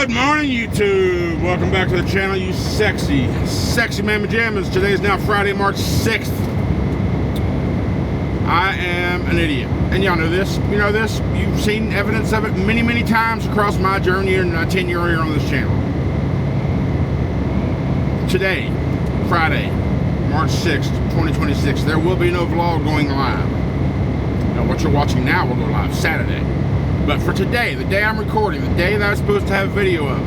Good morning, YouTube. Welcome back to the channel, you sexy man pajamas. Today is now Friday, March 6th. I am an idiot, and y'all know this. You know this. You've seen evidence of it many times across my journey and my tenure here on this channel. Today, Friday, March 6th, 2026, there will be no vlog going live. Now, what you're watching now will go live Saturday. But for today, the day I'm recording, the day that I'm supposed to have a video of,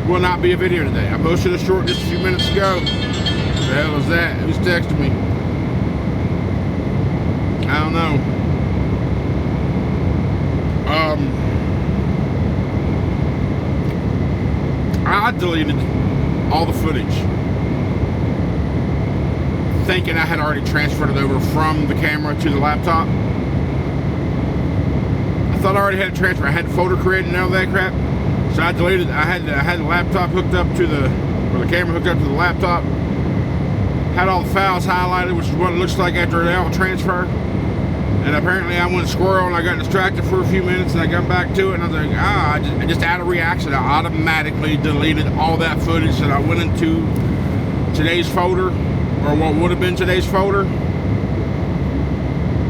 will not be a video today. I posted a short just a few minutes ago. What the hell is that? Who's texting me? I don't know. I deleted all the footage, thinking I had already transferred it over from the camera to the laptop. I thought I already had a transfer. I had the folder created and all that crap. So I deleted. I had the laptop hooked up to the camera hooked up to the laptop. Had all the files highlighted, which is what it looks like after they all transfer. And apparently I went squirrel and I got distracted for a few minutes and I got back to it and I was like, I just out of reaction, I automatically deleted all that footage and I went into today's folder, or what would have been today's folder,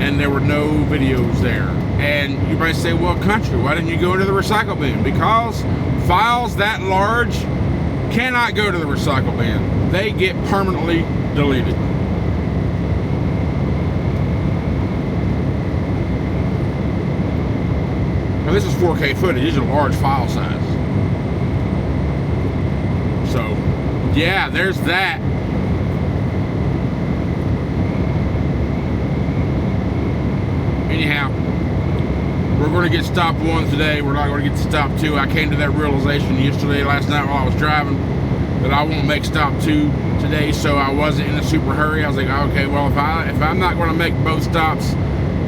and there were no videos there. And you might say, well, country, why didn't you go into the recycle bin? Because files that large cannot go to the recycle bin. They get permanently deleted. Now, this is 4K footage. These are large file size. So, yeah, there's that. Anyhow, we're going to get stop 1 today. We're not going to get to stop 2. I came to that realization last night while I was driving, that I won't make stop 2 today, so I wasn't in a super hurry. I was like, okay, well, if I'm not going to make both stops,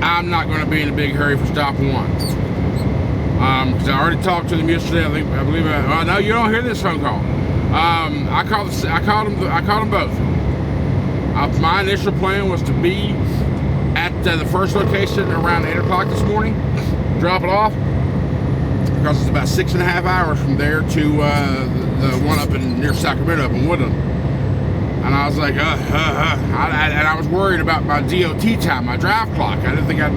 I'm not going to be in a big hurry for stop 1. Because I already talked to them yesterday. I believe. No, you don't hear this phone call. I called them both. My initial plan was to be at the first location around 8 o'clock this morning, drop it off, because it's about 6.5 hours from there to the one up near Sacramento, up in Woodland. And I was like, and I was worried about my DOT time, my drive clock. I don't think I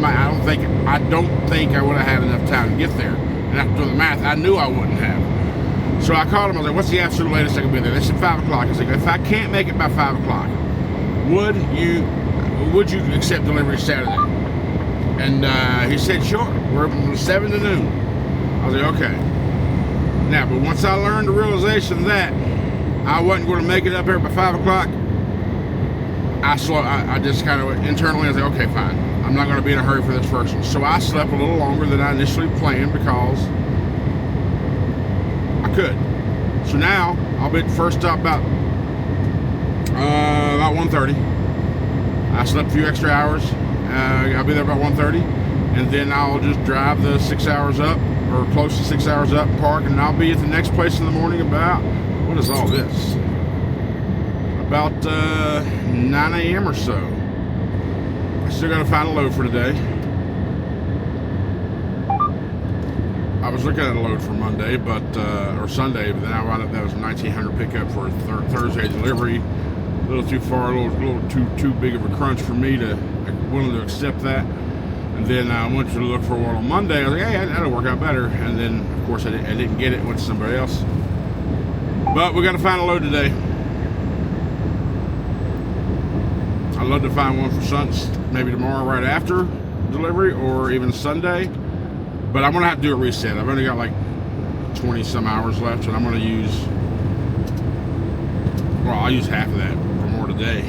would have had enough time to get there. And after doing the math, I knew I wouldn't have. So I called them. I was like, what's the absolute latest I can be there? They said 5 o'clock. I was like, if I can't make it by 5 o'clock, would you accept delivery Saturday? And he said, sure. We're open from 7 to noon. I was like, okay. Now, but once I learned the realization that I wasn't going to make it up here by 5 o'clock, I just kind of internally, I was like, okay, fine. I'm not going to be in a hurry for this first one. So I slept a little longer than I initially planned because I could. So now I'll be at the first stop about 1:30. I slept a few extra hours. I'll be there about 1:30, and then I'll just drive the 6 hours up, or close to 6 hours up, park, and I'll be at the next place in the morning about, what is all this? About 9 a.m. or so. I still got to find a load for today. I was looking at a load for Monday, or Sunday, but then I wound up that was a 1900 pickup for a Thursday delivery. A little too far, a little too big of a crunch for me to willing to accept that. And then I went to look for one on Monday. I was like, hey, that'll work out better. And then, of course, I didn't get it. Went to somebody else. But we got to find a load today. I'd love to find one for maybe tomorrow right after delivery, or even Sunday. But I'm gonna have to do a reset. I've only got like 20 some hours left, and I'm gonna use. Well, I'll use half of that or more today.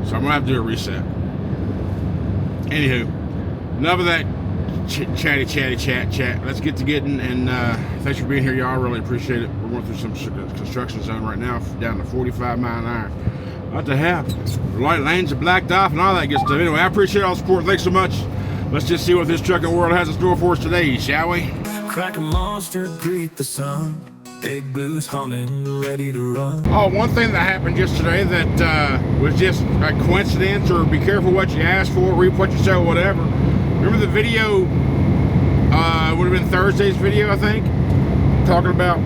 So I'm gonna have to do a reset. Anywho, enough of that chat. Let's get to getting, and thanks for being here, y'all. I really appreciate it. We're going through some construction zone right now, down to 45 miles an hour. What the hell? The light lanes are blacked off and all that good stuff. Anyway, I appreciate all the support. Thanks so much. Let's just see what this trucking world has in store for us today, shall we? Crack a monster, greet the sun. Big blues humming, ready to run. Oh, one thing that happened yesterday that was just a coincidence, or be careful what you ask for, reap what you sow, whatever. Remember the video Would have been Thursday's video, I think, talking about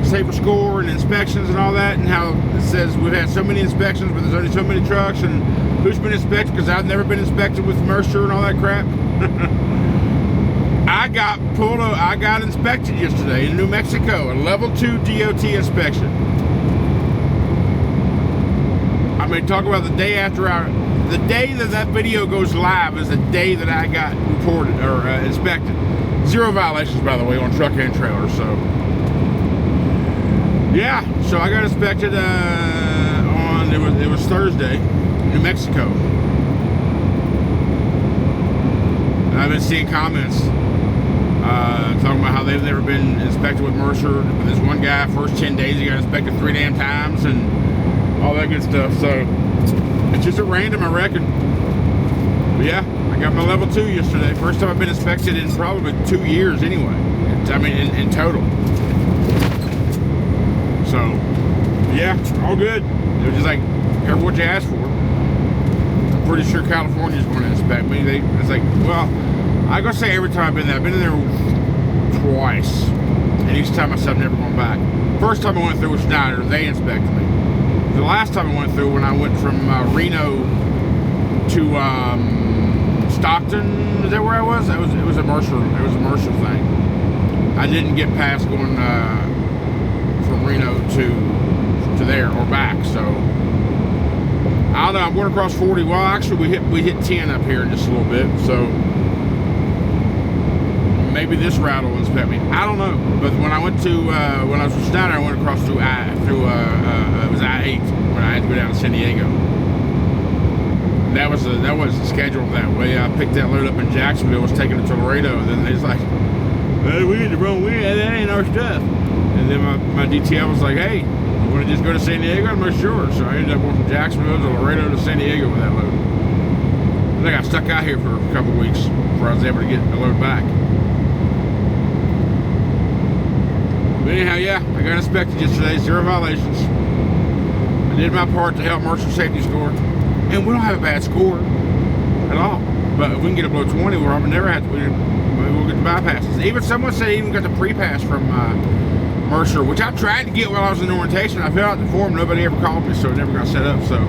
safer score and inspections and all that, and how it says we've had so many inspections, but there's only so many trucks, and who's been inspected, because I've never been inspected with Mercer and all that crap. I got inspected yesterday in New Mexico, a level 2 DOT inspection. I mean, talk about the day after the day that video goes live is the day that I got reported or inspected. 0 violations, by the way, on truck and trailer. So yeah, so I got inspected on it was Thursday, New Mexico. And I've been seeing comments talking about how they've never been inspected with Mercer. This one guy, first 10 days, he got inspected 3 damn times and all that good stuff. So it's just at random, I reckon. But yeah, I got my level 2 yesterday. First time I've been inspected in probably 2 years anyway. I mean, in total. So yeah, all good. It was just like, careful what you ask for. I'm pretty sure California's going to inspect me. It's like, well, I gotta say every time I've been there twice. And each time I said I'm never going back. First time I went through with Schneider, they inspected me. The last time I went through, when I went from Reno to Stockton, is that where I was? It was a Mercer. It was a Mercer thing. I didn't get past going from Reno to there or back. So I don't know. I'm going across 40. Well, actually, we hit 10 up here in just a little bit. So maybe this route will inspect me. I don't know. But when I went to when I was with Schneider, I went across through it was I-8 when I had to go down to San Diego. That was scheduled that way. I picked that load up in Jacksonville, was taking it to Laredo, and then they was like, "Hey, we hit the wrong way. That ain't our stuff." And then my DTL was like, "Hey, you want to just go to San Diego?" I'm like, "Sure." So I ended up going from Jacksonville to Laredo to San Diego with that load. And I got stuck out here for a couple weeks before I was able to get the load back. But anyhow, yeah, I got inspected yesterday, 0 violations. I did my part to help Mercer safety score. And we don't have a bad score at all. But if we can get it below 20, we'll never have to, we'll get the bypasses. Even someone said he even got the pre-pass from Mercer, which I tried to get while I was in orientation. I filled out the form, nobody ever called me, so it never got set up. So,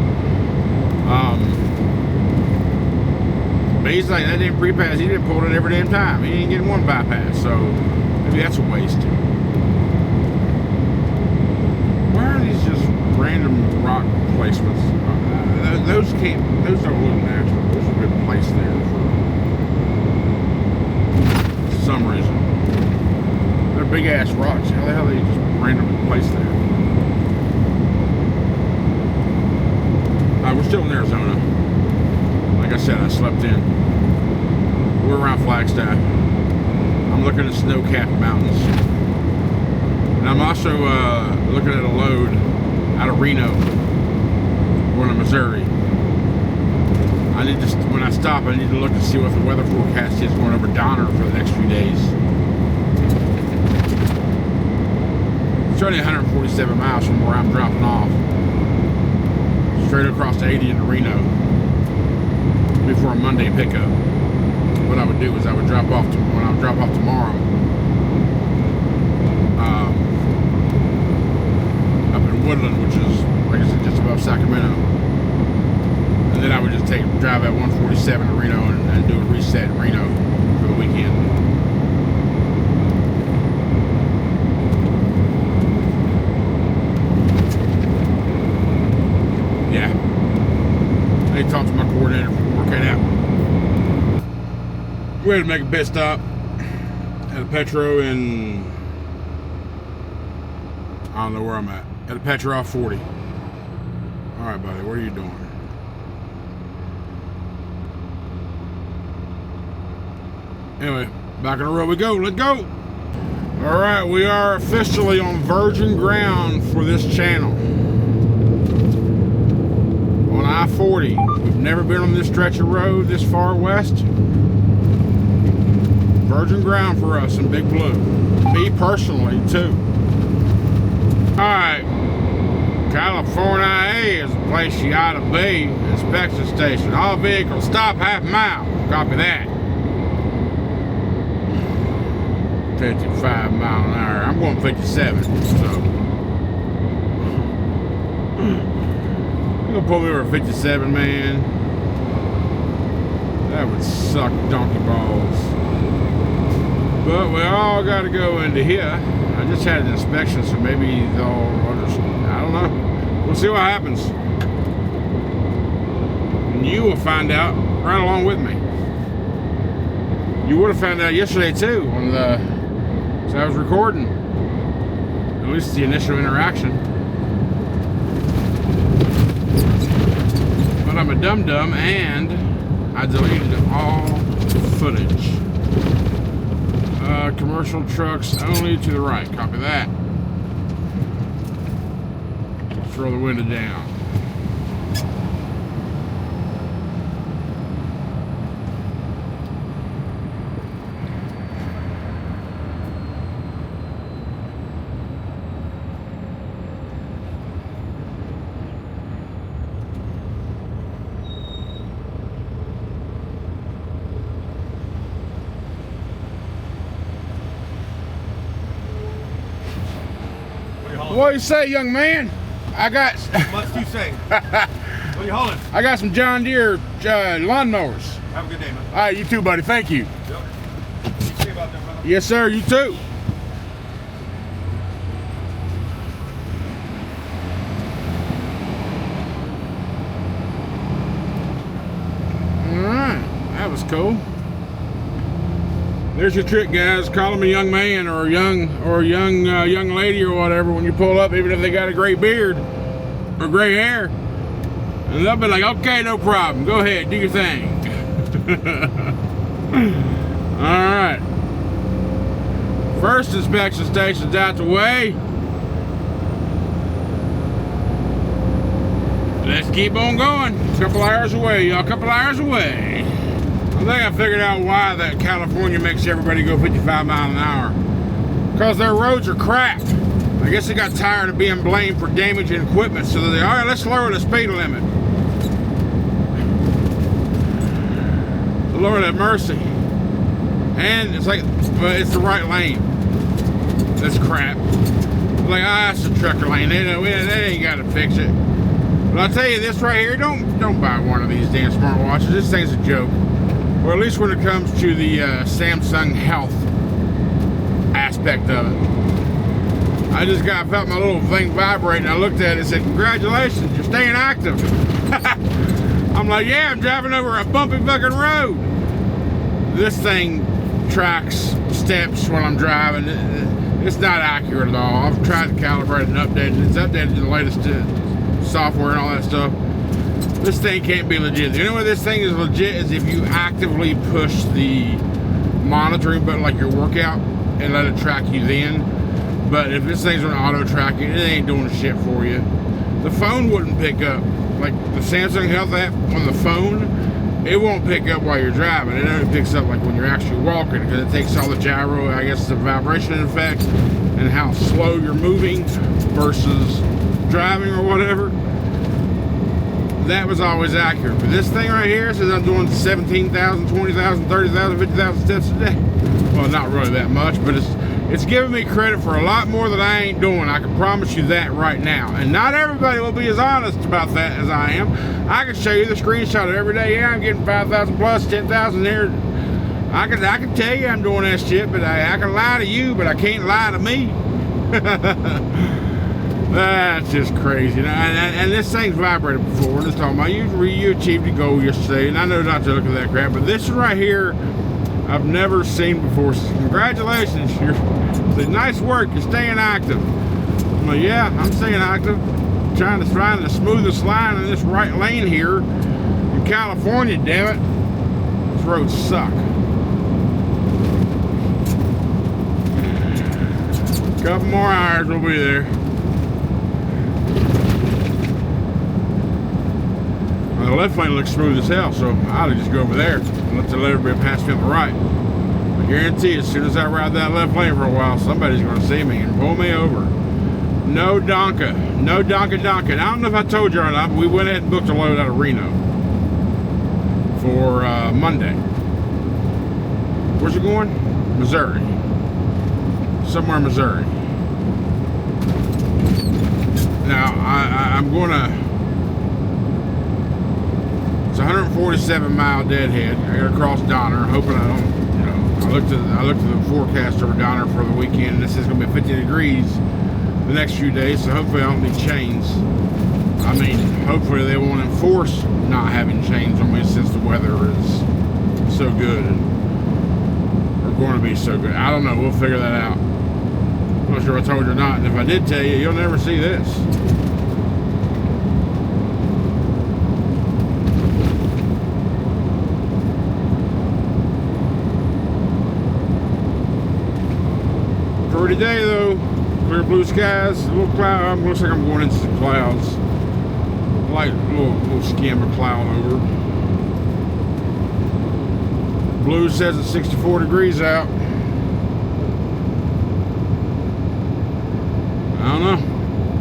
but he's like, that didn't pre-pass, he didn't pull it every damn time. He didn't get one bypass, so maybe that's a waste. Where are these just random rock placements? Those don't look natural. There's a good place there for some reason. They're big ass rocks. How the hell they just randomly placed there? We're still in Arizona. Like I said, I slept in. We're around Flagstaff. I'm looking at snow-capped mountains. And I'm also looking at a load out of Reno, going to Missouri. I need to, when I stop, I need to look to see what the weather forecast is going over Donner for the next few days. It's only 147 miles from where I'm dropping off. Straight across the 80 into Reno before a Monday pickup. What I would do is I would drop off when I would drop off tomorrow. Up in Woodland, which is, like I said, just above Sacramento. And then I would just drive at 147 to Reno and do a reset in Reno for the weekend. Yeah. I need to talk to my coordinator for work that out. We're going to make a pit stop at a Petro in, I don't know where I'm at a Petro off 40. All right, buddy, what are you doing? Anyway, back on the road we go. Let's go. All right, we are officially on virgin ground for this channel. On I-40. We've never been on this stretch of road this far west. Virgin ground for us in Big Blue. Me personally, too. All right. California is the place you ought to be. Inspection station. All vehicles stop half a mile. Copy that. 55 mile an hour. I'm going 57, so you're gonna pull me over 57, man. That would suck donkey balls. But we all got to go into here. I just had an inspection, so maybe they'll understand. I don't know. We'll see what happens. And you will find out right along with me. You would have found out yesterday too, on the so I was recording. At least the initial interaction. But I'm a dum-dum and I deleted all footage. Commercial trucks only to the right. Copy that. Throw the window down. What do you say, young man? I got. Much you say. What are you hauling? I got some John Deere lawnmowers. Have a good day, man. All right, you too, buddy. Thank you. Yep. You see about them, brother? Yes, sir. You too. All right, that was cool. There's your trick, guys. Call them a young man or a young lady or whatever when you pull up, even if they got a gray beard or gray hair, and they'll be like, "Okay, no problem. Go ahead, do your thing." All right. First inspection station's out the way. Let's keep on going. A couple hours away, y'all. A couple hours away. I think I figured out why that California makes everybody go 55 miles an hour. Because their roads are crap. I guess they got tired of being blamed for damaging equipment, so they, all right, let's lower the speed limit. Lower that Mercy. And it's like, well, it's the right lane. That's crap. Like, that's the trucker lane. They ain't got to fix it. But I'll tell you this right here, don't buy one of these damn smartwatches. This thing's a joke. Or at least when it comes to the Samsung Health aspect of it. I just felt my little thing vibrate, and I looked at it and said, "Congratulations, you're staying active." I'm like, yeah, I'm driving over a bumpy fucking road. This thing tracks steps when I'm driving. It's not accurate at all. I've tried to calibrate and update it. It's updated to the latest software and all that stuff. This thing can't be legit. The only way this thing is legit is if you actively push the monitoring button, like your workout, and let it track you then. But if this thing's gonna auto track you, it ain't doing shit for you. The phone wouldn't pick up. Like the Samsung Health app on the phone, it won't pick up while you're driving. It only picks up like when you're actually walking, because it takes all the gyro, I guess the vibration effect, and how slow you're moving versus driving or whatever. That was always accurate. But this thing right here says I'm doing 17,000, 20,000, 30,000, 50,000 steps a day. Well, not really that much, but it's giving me credit for a lot more that I ain't doing. I can promise you that right now. And not everybody will be as honest about that as I am. I can show you the screenshot of every day. Yeah, I'm getting 5,000 plus, 10,000 here. I can tell you I'm doing that shit, but I can lie to you, but I can't lie to me. That's just crazy. And this thing's vibrated before. We're just talking about you achieved a goal yesterday, and I know not to look at that crap, but this right here, I've never seen before. So congratulations, it's nice work. You're staying active. I'm like, yeah, I'm staying active. Trying to find the smoothest line in this right lane here in California. Damn it, these roads suck. Couple more hours, we'll be there. The left lane looks smooth as hell, so I'll just go over there and let everybody pass me on the right. I guarantee as soon as I ride that left lane for a while, somebody's going to see me and pull me over. No donka. No donka. I don't know if I told you or not, but we went ahead and booked a load out of Reno for Monday. Where's it going? Missouri. somewhere in Missouri. Now I'm gonna. It's a 147-mile deadhead. I gotta cross Donner, hoping I don't. You know, I looked at the forecast over Donner for the weekend, and this is gonna be 50 degrees the next few days. So hopefully I don't need chains. I mean, hopefully they won't enforce not having chains on me since the weather is so good, or going to be so good. I don't know. We'll figure that out. I'm not sure if I told you or not. And if I did tell you, you'll never see this. Pretty day though. Clear blue skies. A little cloud. Looks like I'm going into some clouds. Light little skim of cloud over. Blue says it's 64 degrees out. I don't know.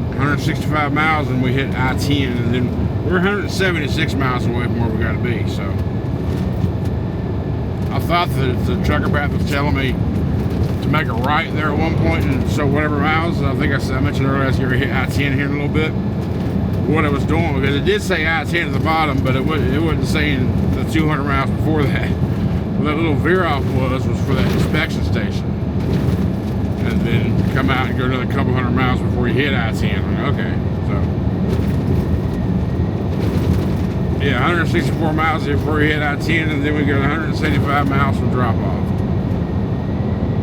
165 miles and we hit I-10, and then we're 176 miles away from where we got to be. So I thought that the trucker path was telling me to make a right there at one point, and so whatever miles. I think I mentioned earlier I was going to hit I-10 here in a little bit. What I was doing, because it did say I-10 at the bottom, but it wasn't saying the 200 miles before that. Well, that little veer off was for that inspection station, and then come out and go another couple hundred miles before you hit I-10. Like, okay, so yeah, 164 miles before you hit I-10, and then we go 175 miles from drop off.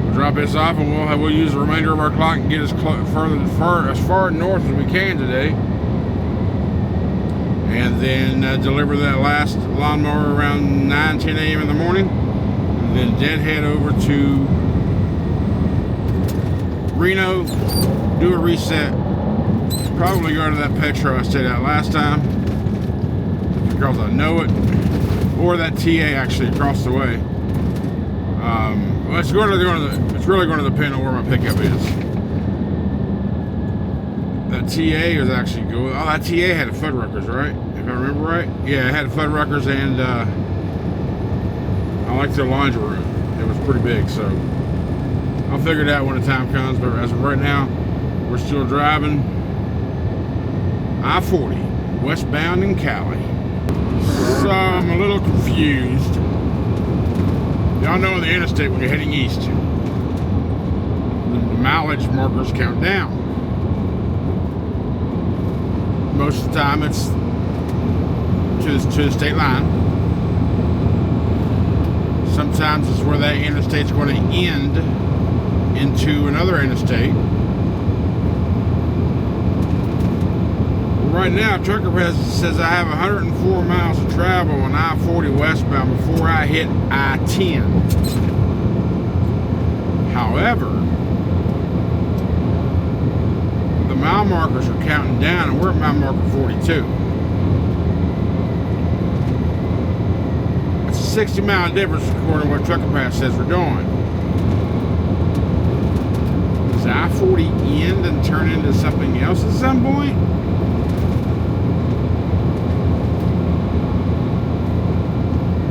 We'll drop this off, and we'll use the remainder of our clock and get as far north as we can today. And then deliver that last lawnmower around 9-10 a.m. in the morning, and then deadhead over to Reno, do a reset, probably go to that Petro I stayed at last time, because I know it, or that TA actually across the way. Well, it's really going to depend on where my pickup is. That TA was actually good. Oh, that TA had a Fuddruckers, right? If I remember right. Yeah, it had Fuddruckers, and I liked the laundry room. It was pretty big, so I'll figure it out when the time comes. But as of right now, we're still driving I-40 westbound in Cali. So I'm a little confused. Y'all know on the interstate when you're heading east, the mileage markers count down. Most of the time it's to the state line. Sometimes it's where that interstate's going to end into another interstate. Right now, Trucker Pass says I have 104 miles to travel on I-40 westbound before I hit I-10. However, the mile markers are counting down, and we're at mile marker 42. That's a 60-mile difference according to what Trucker Pass says we're doing. Does I-40 end and turn into something else at some point?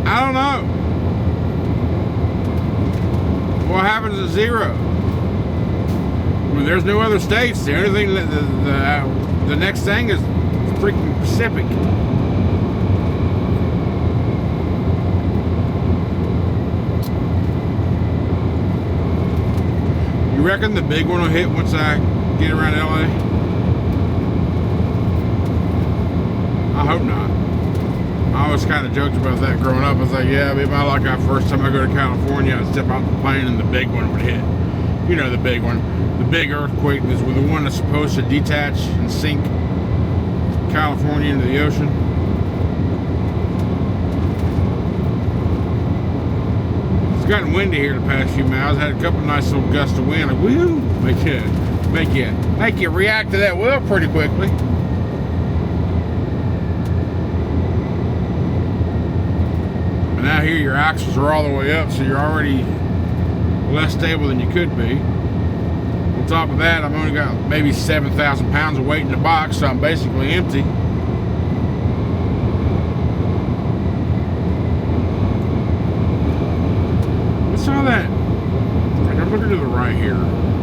I don't know. What happens at zero? Well, there's no other states. The only thing the next thing is freaking Pacific. You reckon the big one will hit once I get around LA? I hope not. I always kind of joked about that growing up. I was like, yeah, it'd be my luck. First time I go to California, I'd step out the plane and the big one would hit. You know, the big one. The big earthquake is the one that's supposed to detach and sink California into the ocean. It's gotten windy here the past few miles. Had a couple nice little gusts of wind. Like, woo! Make you react to that well pretty quickly. And now here your axles are all the way up, so you're already less stable than you could be. On top of that, I've only got maybe 7,000 pounds of weight in the box, so I'm basically empty. What's all that? Like, I'm looking to the right here.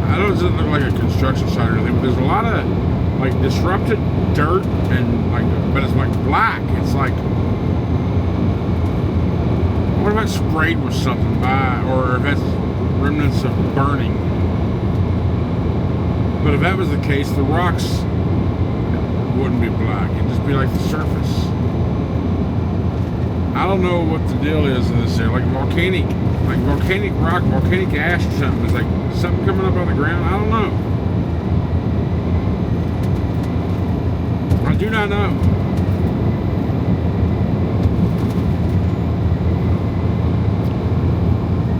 I know it doesn't look like a construction site or anything, but there's a lot of like disrupted dirt and like, but it's like black. It's like, what if it's sprayed with something by, or if that's remnants of burning? But if that was the case, the rocks wouldn't be black. It'd just be like the surface. I don't know what the deal is in this area. Like volcanic rock, volcanic ash or something. It's like something coming up out of the ground. I don't know. I do not know.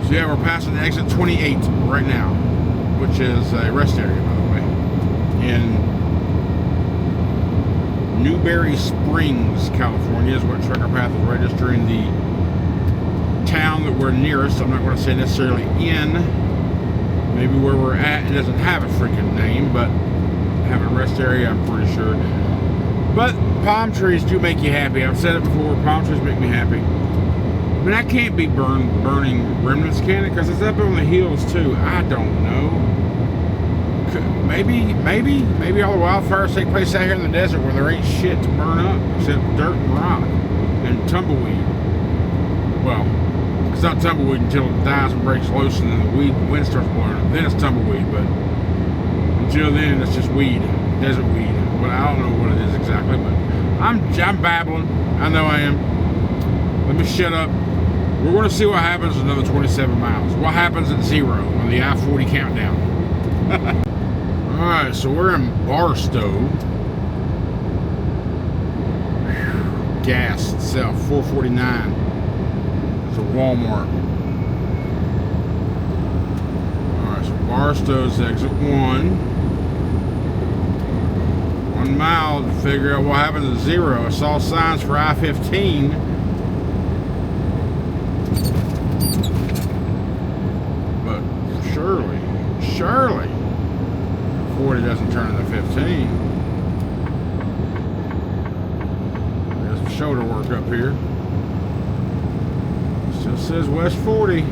So yeah, we're passing exit 28 right now, which is a rest area, by the way, in Newberry Springs, California, is what Trucker Path is registering the town that we're nearest. I'm not going to say necessarily in. Maybe where we're at, it doesn't have a freaking name, but have a rest area, I'm pretty sure. But palm trees do make you happy. I've said it before, palm trees make me happy. I mean, that can't be burning remnants, can it? Because it's up on the hills too. I don't know. Maybe all the wildfires take place out here in the desert where there ain't shit to burn up except dirt and rock and tumbleweed. Well, it's not tumbleweed until it dies and breaks loose and then the wind starts blowing. Then it's tumbleweed, but until then it's just weed, desert weed. But I don't know what it is exactly. But I'm babbling. I know I am. Let me shut up. We're going to see what happens in another 27 miles. What happens at 0 on the I-40 countdown. Alright, so we're in Barstow. Gas itself, $4.49. It's a Walmart. Alright, so Barstow's exit 1. 1 mile to figure out what happens at 0. I saw signs for I-15. But surely 40 doesn't turn into 15. There's some shoulder work up here. Still says West 40.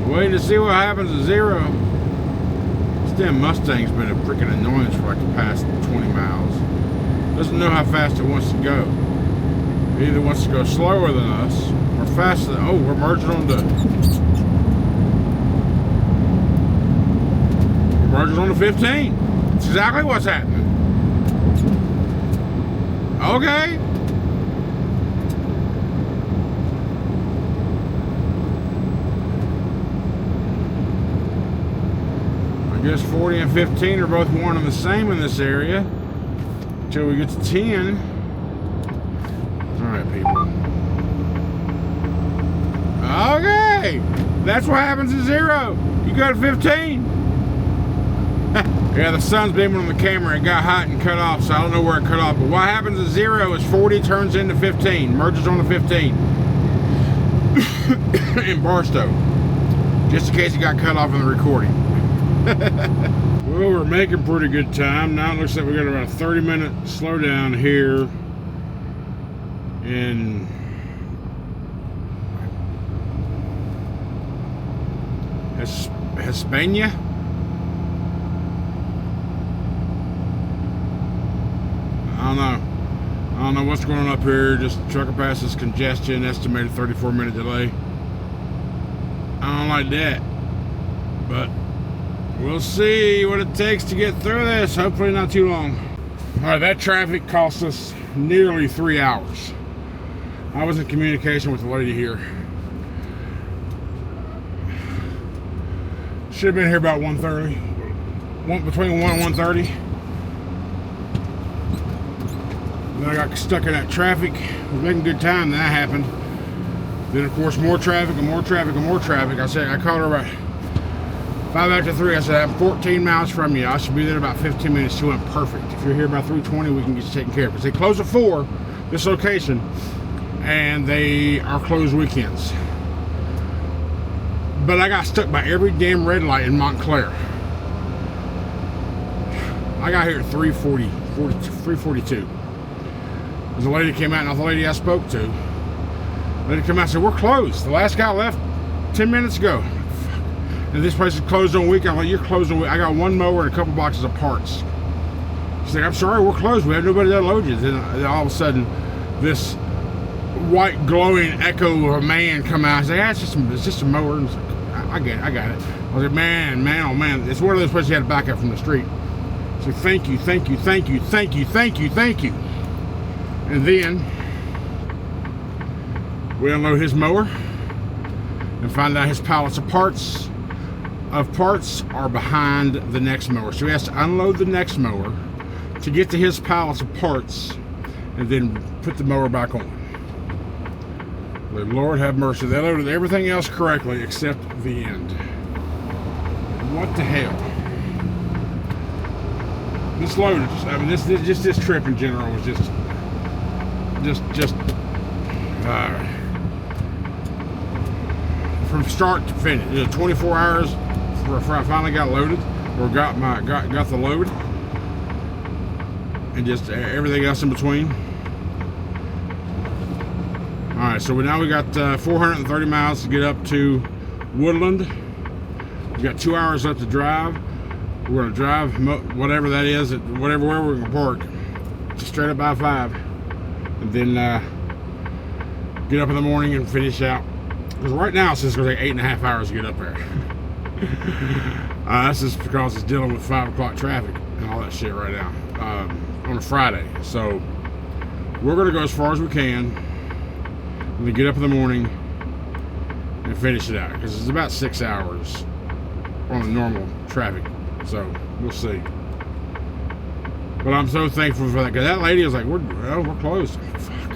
We're waiting to see what happens at 0. This damn Mustang's been a freaking annoyance for like the past 20 miles. Doesn't know how fast it wants to go. It either wants to go slower than us or faster than, oh, we're merging on the 15. That's exactly what's happening. Okay. I guess 40 and 15 are both one and the same in this area until we get to 10. Alright, people. Okay! That's what happens at 0. You go to 15. Yeah, the sun's beaming on the camera. It got hot and cut off, so I don't know where it cut off. But what happens at 0 is 40 turns into 15. Merges on the 15. In Barstow. Just in case it got cut off in the recording. Well, we're making pretty good time. Now it looks like we got about a 30-minute slowdown here in Hispania. I don't know what's going on up here. Just trucker passes congestion, estimated 34-minute delay. I don't like that, but we'll see what it takes to get through this. Hopefully not too long. All right, that traffic cost us nearly 3 hours. I was in communication with the lady here. Should have been here about 1:30. Between 1 and 1:30. Then I got stuck in that traffic. I was making good time, then that happened. Then of course more traffic and more traffic and more traffic. I called her about 5 after 3. I said, I'm 14 miles from you. I should be there in about 15 minutes. She went, perfect. If you're here about 3:20, we can get you taken care of. Because they close at 4, this location, and they are closed weekends. But I got stuck by every damn red light in Montclair. I got here at 3:42. There's a lady came out, not the lady I spoke to. The lady came out and said, we're closed. The last guy left 10 minutes ago. And this place is closed on week. I'm like, you're closed on week. I got one mower and a couple boxes of parts. She's like, I'm sorry, we're closed. We have nobody to unload you. Then all of a sudden, this white glowing echo of a man come out. He's like, it's just a mower. And I get it. I got it. I was like, man, oh man. It's one of those places you had to back up from the street. So thank you. And then we unload his mower and find out his pallets of parts are behind the next mower. So he has to unload the next mower to get to his pallets of parts and then put the mower back on. The Lord have mercy. They loaded everything else correctly except the end. What the hell? This load, I mean, this trip in general was just from start to finish. 24 hours before I finally got loaded, or got the load, and just everything else in between. All right, so now we got 430 miles to get up to Woodland. We got 2 hours left to drive. We're gonna drive whatever that is, where we're gonna park, just straight up I-5, and then get up in the morning and finish out. Because right now it's just gonna take 8.5 hours to get up there. That's just because it's dealing with 5 o'clock traffic and all that shit right now on a Friday. So we're gonna go as far as we can, and then get up in the morning and finish it out, because it's about 6 hours on a normal traffic. So we'll see. But I'm so thankful for that, because that lady was like, we're closed. Fuck.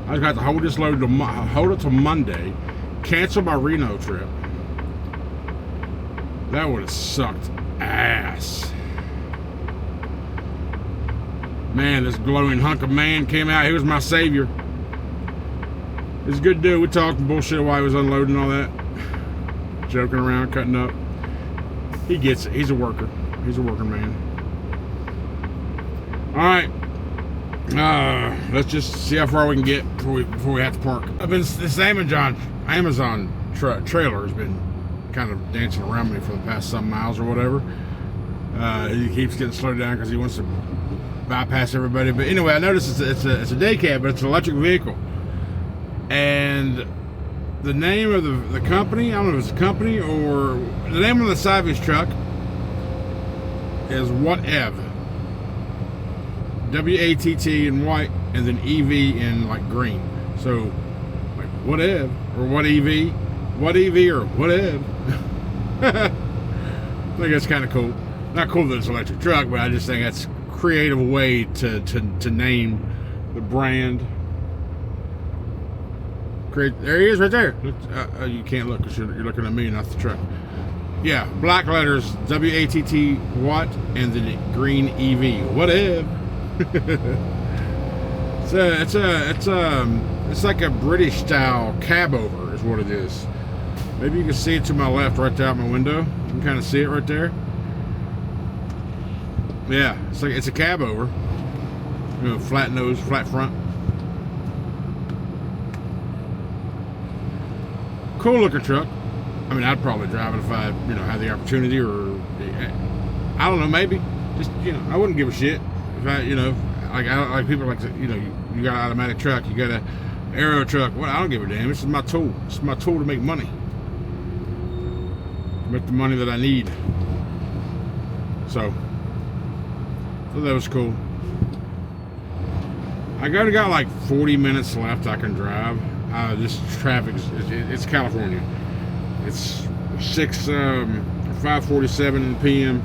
I just got to hold this load hold it till Monday, cancel my Reno trip. That would have sucked ass. Man, this glowing hunk of man came out. He was my savior. He's a good dude. We talked bullshit while he was unloading all that, joking around, cutting up. He gets it. He's a worker. He's a working man. All right. Let's just see how far we can get before we have to park. This Amazon trailer has been kind of dancing around me for the past some miles or whatever. He keeps getting slowed down because he wants to bypass everybody. But anyway, I noticed it's a day cab, but it's an electric vehicle. And the name of the company, I don't know if it's a company or the name on the side of his truck is Whatev. W-A-T-T in white, and then E-V in like green. So like Whatev or what EV, what EV or Whatev. I think that's kind of cool. Not cool that it's an electric truck, but I just think that's a creative way to name the brand. Great. There he is right there. You can't look because you're looking at me, not the truck. Yeah, black letters, W-A-T-T, what, and then green EV. Whatever. It's like a British style cab over is what it is. Maybe you can see it to my left right there out my window. You can kind of see it right there. Yeah, it's a cab over. You know, flat nose, flat front. Cool looking truck. I mean, I'd probably drive it if I, had the opportunity, or I don't know, maybe. Just, I wouldn't give a shit if I, like people like to, you got an automatic truck, you got an aero truck. Well, I don't give a damn. This is my tool. It's my tool to make money. To make the money that I need. So that was cool. I got like 40 minutes left I can drive. This traffic, it's California. It's 5:47 p.m.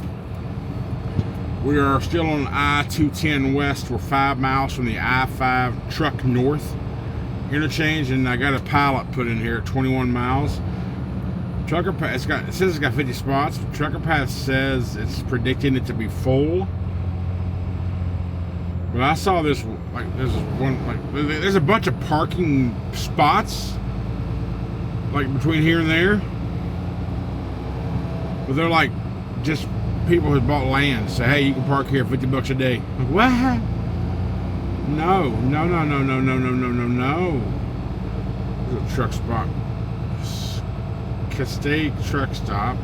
We are still on I-210 West. We're 5 miles from the I-5 Truck North interchange, and I got a pilot put in here at 21 miles. Trucker Pass, it says it's got 50 spots. Trucker Pass says it's predicting it to be full. But I saw this, there's a bunch of parking spots, like between here and there. But they're like just people who bought land say, hey, you can park here $50 a day. Like, what? No. There's a truck spot. Cascadia truck stop.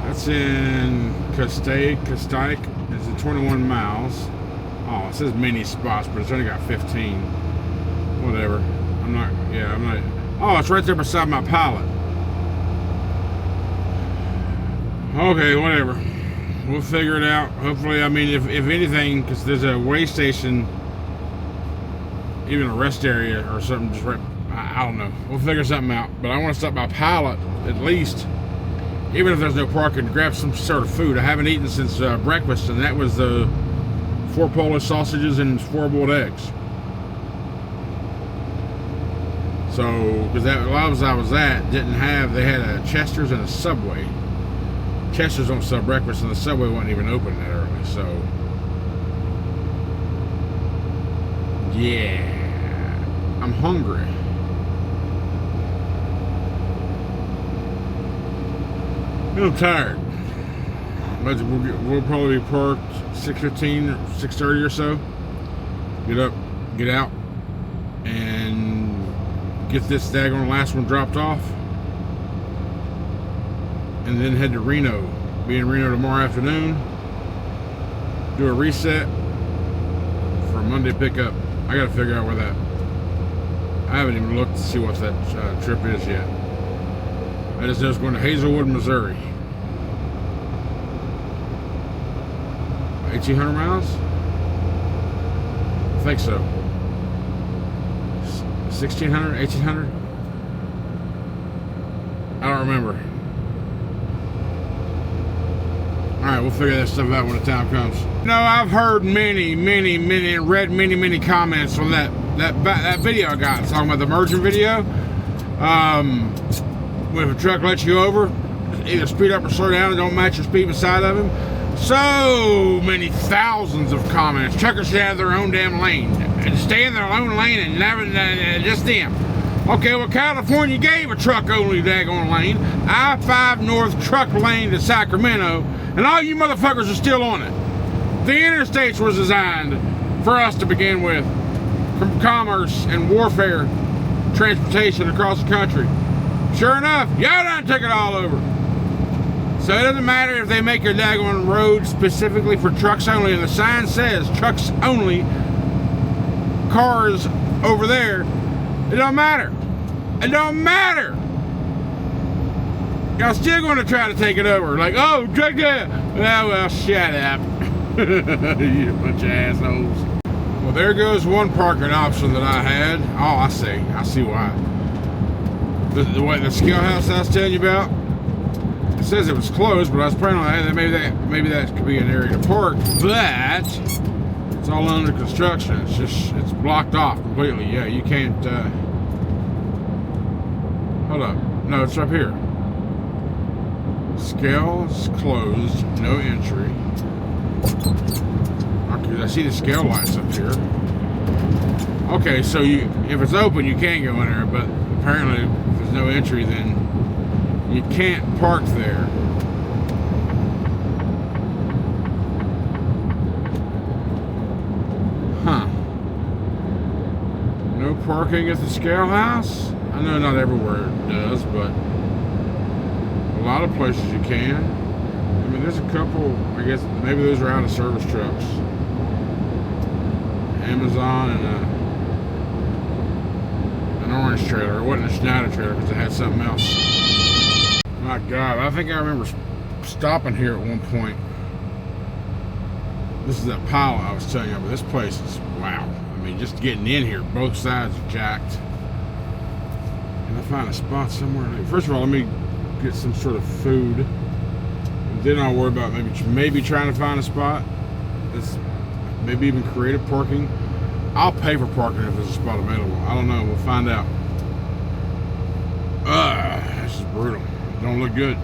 That's in Cascadia. It's at 21 miles. Oh, it says mini spots, but it's only got 15. Whatever. I'm not. Oh, it's right there beside my pallet. Okay, whatever. We'll figure it out. Hopefully, I mean, if anything, because there's a way station, even a rest area or something, just right. I don't know. We'll figure something out. But I want to stop my pallet at least, even if there's no parking, to grab some sort of food. I haven't eaten since breakfast, and that was the 4 Polish sausages and 4 boiled eggs. So, because that Love's I was at didn't have, they had a Chester's and a Subway. Chester's don't sell breakfast, and the Subway wasn't even open that early. So, yeah, I'm hungry. I'm tired. But we'll probably be parked 6:15 or 6:30 or so. Get up, get out, and get this daggone last one dropped off, and then head to Reno. Be in Reno tomorrow afternoon. Do a reset for a Monday pickup. I gotta figure out where that. I haven't even looked to see what that trip is yet. I just know it's going to Hazelwood, Missouri. 1,800 miles? I think so. 1,600, 1,800? I don't remember. Alright, we'll figure that stuff out when the time comes. You know, I've heard many, read many comments on that video I got talking about the merchant video. When a truck lets you over, either speed up or slow down and don't match your speed beside of him. So many thousands of comments. Truckers should have their own damn lane and stay in their own lane and never just them. Okay, well, California gave a truck only daggone lane, I-5 North truck lane to Sacramento, and all you motherfuckers are still on it. The interstates was designed for us to begin with, from commerce and warfare, transportation across the country. Sure enough, y'all done took it all over. So it doesn't matter if they make your daggone road specifically for trucks only, and the sign says trucks only, cars over there. It don't matter. It don't matter. Y'all still going to try to take it over. Like, oh, truck that. Well, shut up. You bunch of assholes. Well, there goes one parking option that I had. Oh, I see. I see why. The scale house I was telling you about, it says it was closed, but I was planning on that. Maybe that could be an area to park, but it's all under construction. It's blocked off completely. Yeah, you can't. Hold up. No, it's up here. Scale is closed. No entry. Okay, I see the scale lights up here. Okay, so if it's open, you can go in there, but apparently if there's no entry, then you can't park there. Huh. No parking at the scale house? I know not everywhere it does, but a lot of places you can. I mean, there's a couple, I guess, maybe those are out of service trucks. Amazon and an orange trailer. It wasn't a Schneider trailer because it had something else. My God, I think I remember stopping here at one point. This is that pile I was telling you about. This place is, wow. I mean, just getting in here, both sides are jacked. Can I find a spot somewhere? First of all, let me get some sort of food. And then I'll worry about maybe trying to find a spot. That's maybe even creative parking. I'll pay for parking if there's a spot available. I don't know. We'll find out. This is brutal. Don't look good.